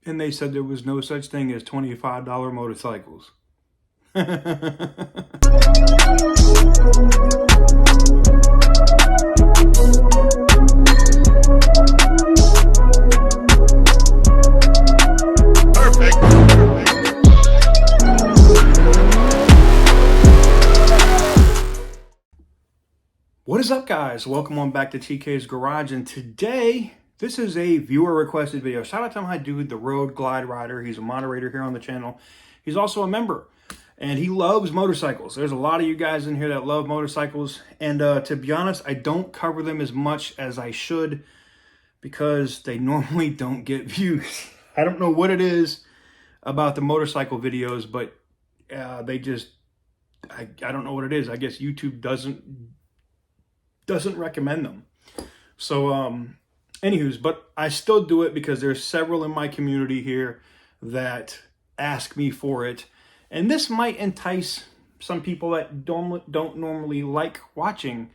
and they said there was no such thing as $25 motorcycles. What is up, guys? Welcome on back to TK's Garage, and today this is a viewer requested video. Shout out to my dude, the Road Glide Rider. He's a moderator here on the channel. He's also a member, and he loves motorcycles. There's a lot of you guys in here that love motorcycles, and to be honest, I don't cover them as much as I should because they normally don't get views. I don't know what it is about the motorcycle videos, but they just, I don't know what it is. I guess YouTube doesn't recommend them. So anywho's, but I still do it because there's several in my community here that ask me for it, and this might entice some people that don't normally like watching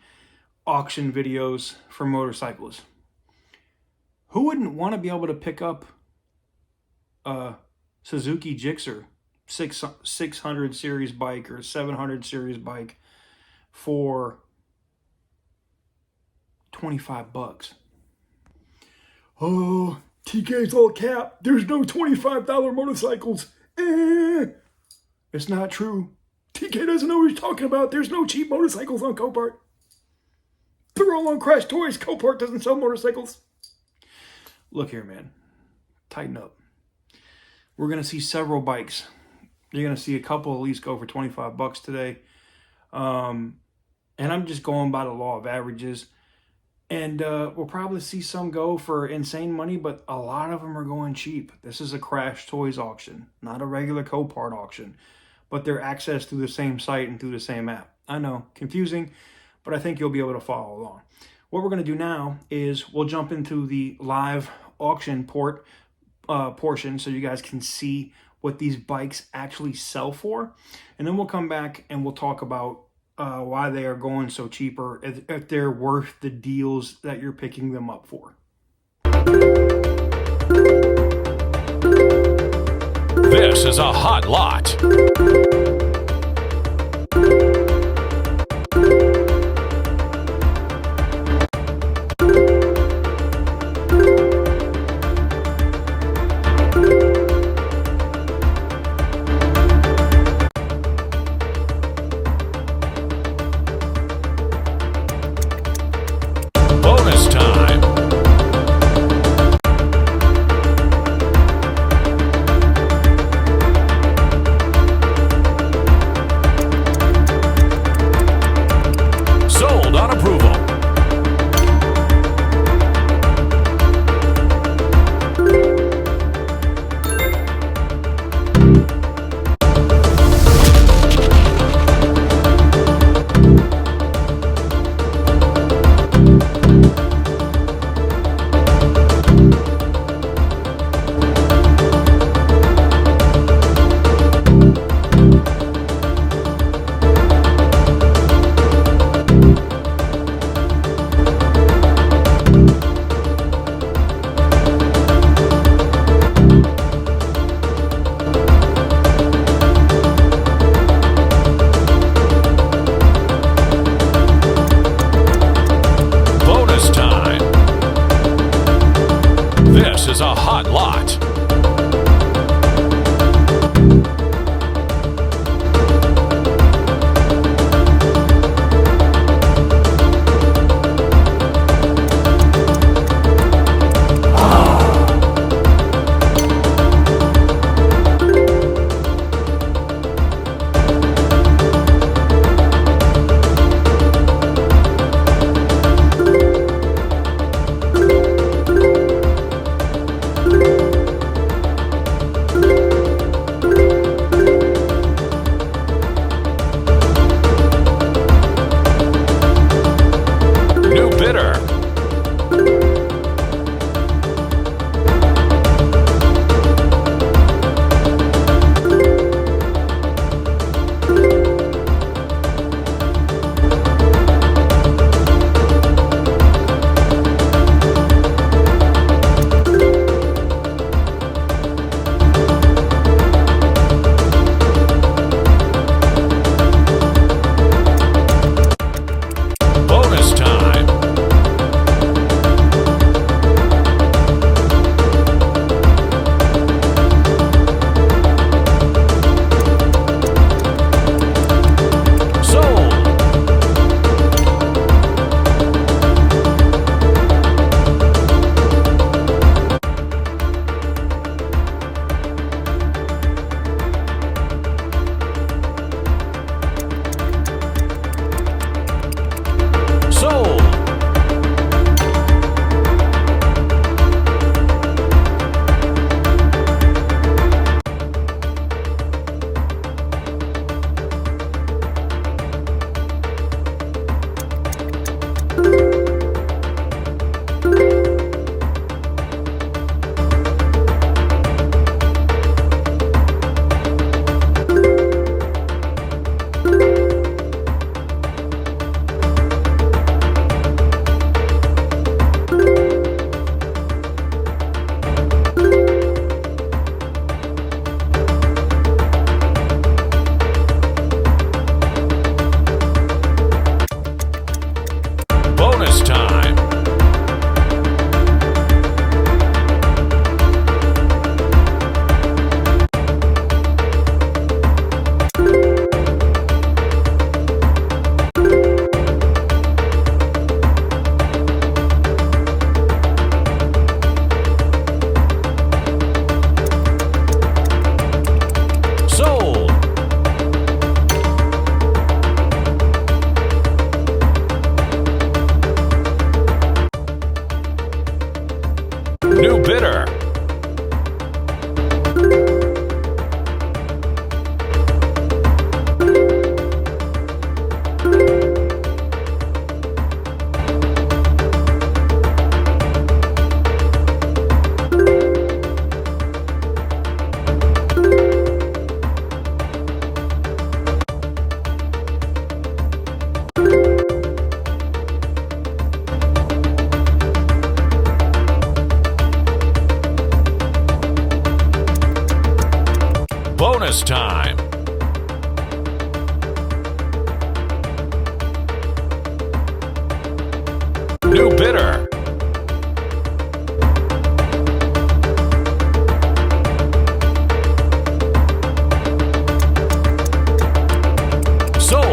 auction videos for motorcycles. Who wouldn't want to be able to pick up a Suzuki GSXR 600 series bike or 700 series bike for $25? Oh, TK's all cap. There's no $25 motorcycles. It's not true. TK doesn't know what he's talking about. There's no cheap motorcycles on Copart. They're all on Crash Toys. Copart doesn't sell motorcycles. Look here, man. Tighten up. We're going to see several bikes. You're going to see a couple at least go for 25 bucks today. And I'm just going by the law of averages. And we'll probably see some go for insane money, but a lot of them are going cheap. This is a Crash Toys auction, not a regular Copart auction, but they're accessed through the same site and through the same app. I know, confusing, but I think you'll be able to follow along. What we're going to do now is we'll jump into the live auction portion so you guys can see what these bikes actually sell for. And then we'll come back and we'll talk about why they are going so cheaper, if they're worth the deals that you're picking them up for. This is a hot lot. Bonus time.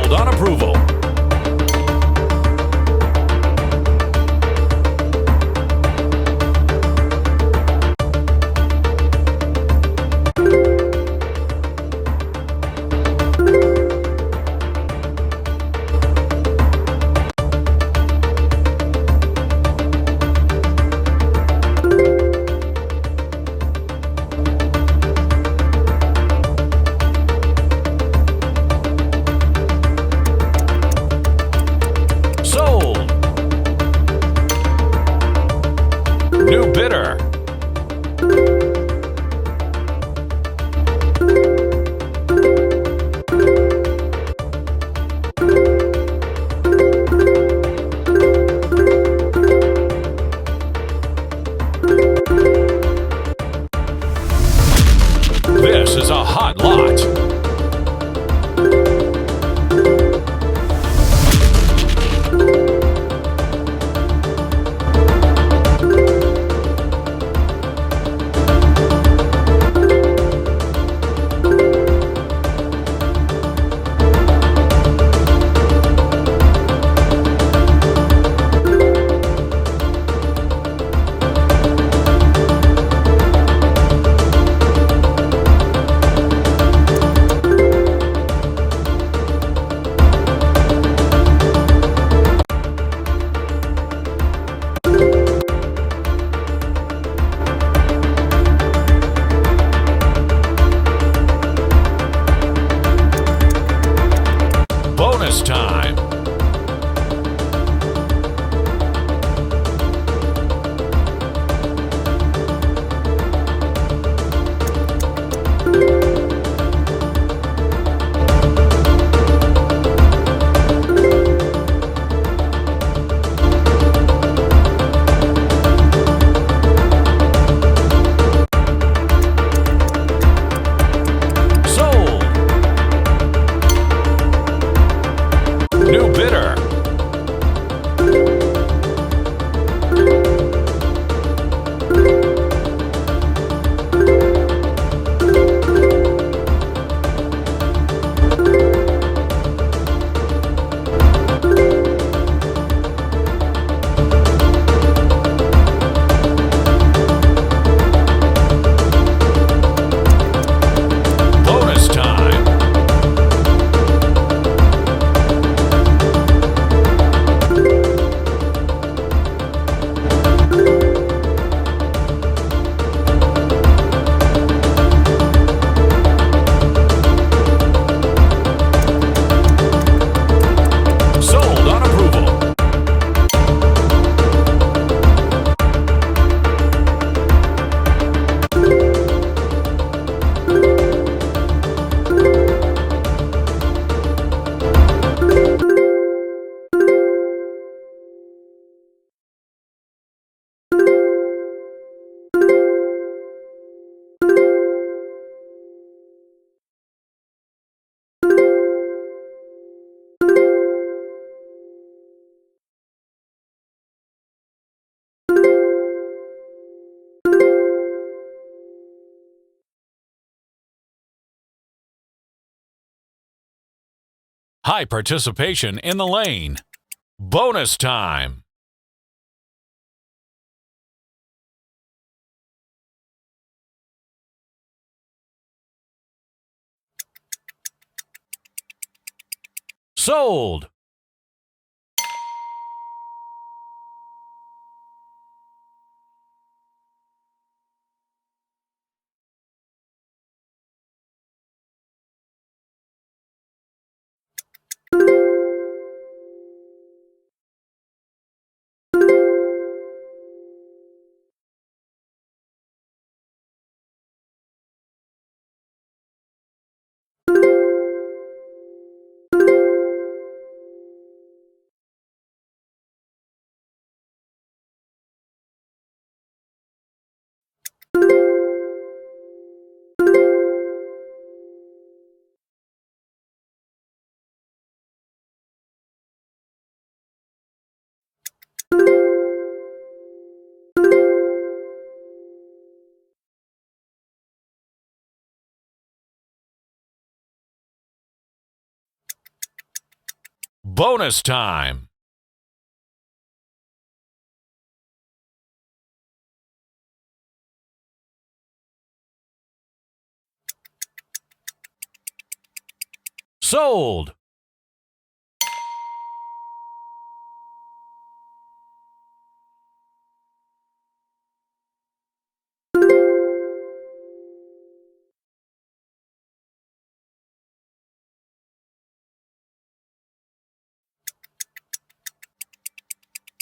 Sold on approval. Sold. New bidder. This is a hot lot. Bonus time. Sold. New bidder. Bonus time. Sold on approval. High participation in the lane. Bonus time. Sold. Bonus time. Sold.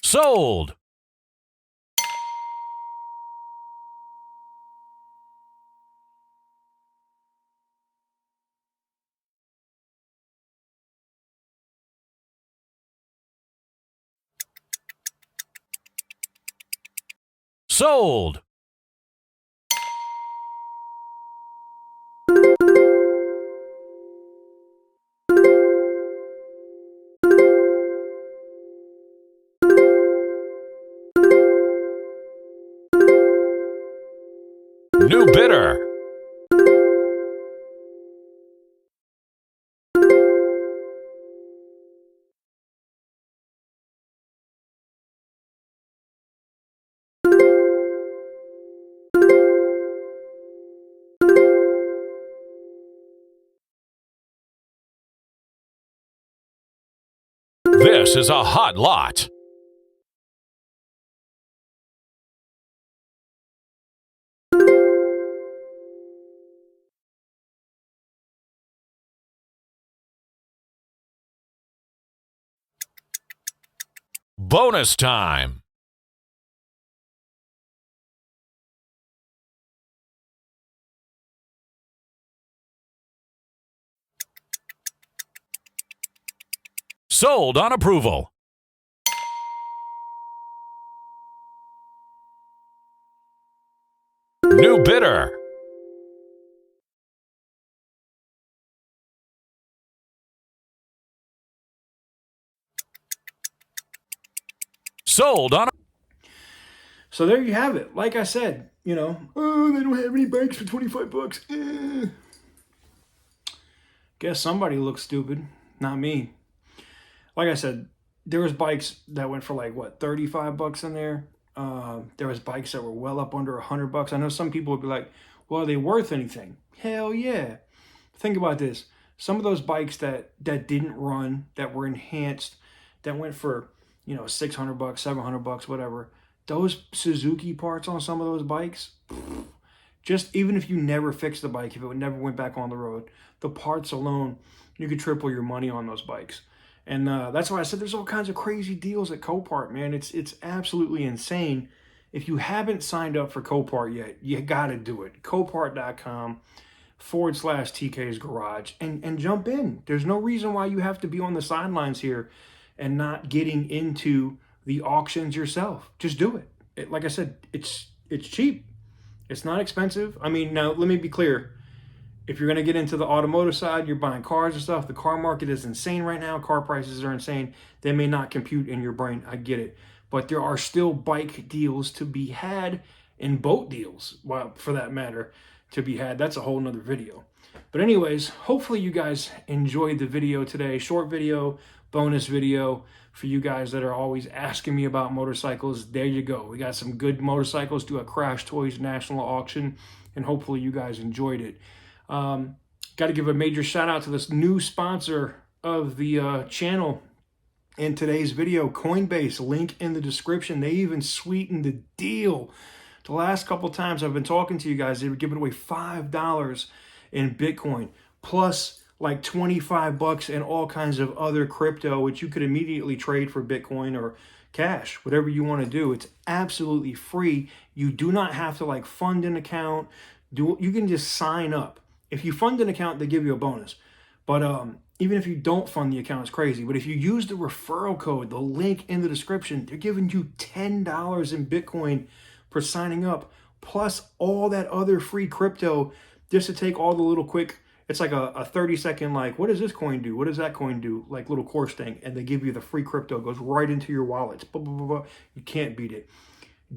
Sold. Sold. New bidder. This is a hot lot. Bonus time. Sold on approval. New bidder. Sold on. So there you have it. Like I said, you know, oh, they don't have any bikes for 25 bucks. Guess somebody looks stupid, not me. Like I said, there was bikes that went for like, what, 35 bucks in there. There was bikes that were well up under 100 bucks. I know some people would be like, well, are they worth anything? Hell yeah. Think about this. Some of those bikes that didn't run, that were enhanced, that went for, you know, 600 bucks, 700 bucks, whatever. Those Suzuki parts on some of those bikes, just even if you never fixed the bike, if it never went back on the road, the parts alone, you could triple your money on those bikes. And that's why I said there's all kinds of crazy deals at Copart, man. It's absolutely insane. If you haven't signed up for Copart yet, you got to do it. Copart.com/TK's Garage and jump in. There's no reason why you have to be on the sidelines here and not getting into the auctions yourself. Just do it. Like I said, it's cheap. It's not expensive. I mean, now let me be clear. If you're going to get into the automotive side, you're buying cars and stuff, the car market is insane right now. Car prices are insane. They may not compute in your brain. I get it. But there are still bike deals to be had and boat deals, well, for that matter, to be had. That's a whole nother video. But anyways, hopefully you guys enjoyed the video today. Short video, bonus video for you guys that are always asking me about motorcycles. There you go. We got some good motorcycles to a Crash Toys National Auction, and hopefully you guys enjoyed it. Got to give a major shout out to this new sponsor of the channel in today's video, Coinbase. Link in the description. They even sweetened the deal. The last couple times I've been talking to you guys, they were giving away $5 in Bitcoin, plus like 25 bucks in all kinds of other crypto, which you could immediately trade for Bitcoin or cash, whatever you want to do. It's absolutely free. You do not have to like fund an account. You can just sign up. If you fund an account, they give you a bonus. But even if you don't fund the account, it's crazy. But if you use the referral code, the link in the description, they're giving you $10 in Bitcoin for signing up, plus all that other free crypto, just to take all the little quick, it's like a 30-second, like, what does this coin do? What does that coin do? Like little course thing. And they give you the free crypto. It goes right into your wallets. Blah, blah, blah, blah. You can't beat it.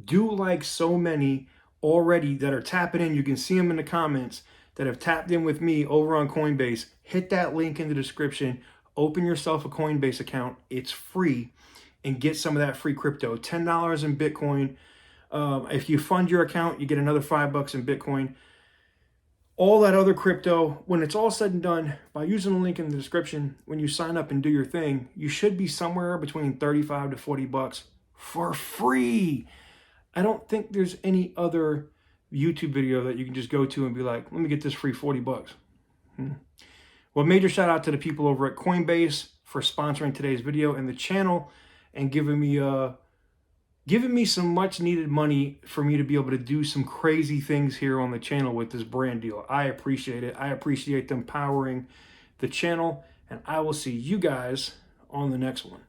Do like so many already that are tapping in. You can see them in the comments that have tapped in with me over on Coinbase. Hit that link in the description. open yourself a Coinbase account. It's free, and get some of that free crypto. $10 in Bitcoin. If you fund your account, you get another $5 in Bitcoin. All that other crypto, when it's all said and done, by using the link in the description, when you sign up and do your thing, you should be somewhere between 35 to 40 bucks for free. I don't think there's any other YouTube video that you can just go to and be like, let me get this free 40 bucks. Well, major shout out to the people over at Coinbase for sponsoring today's video and the channel, and giving me some much needed money for me to be able to do some crazy things here on the channel with this brand deal. I appreciate it. I appreciate them powering the channel, and I will see you guys on the next one.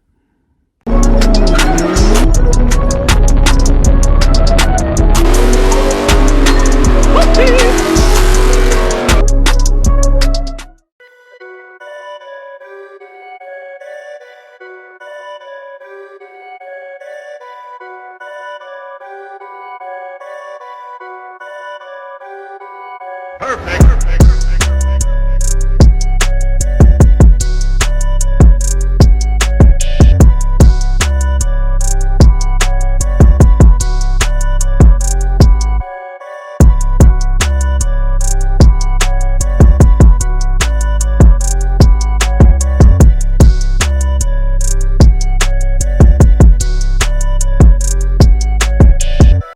Perfect.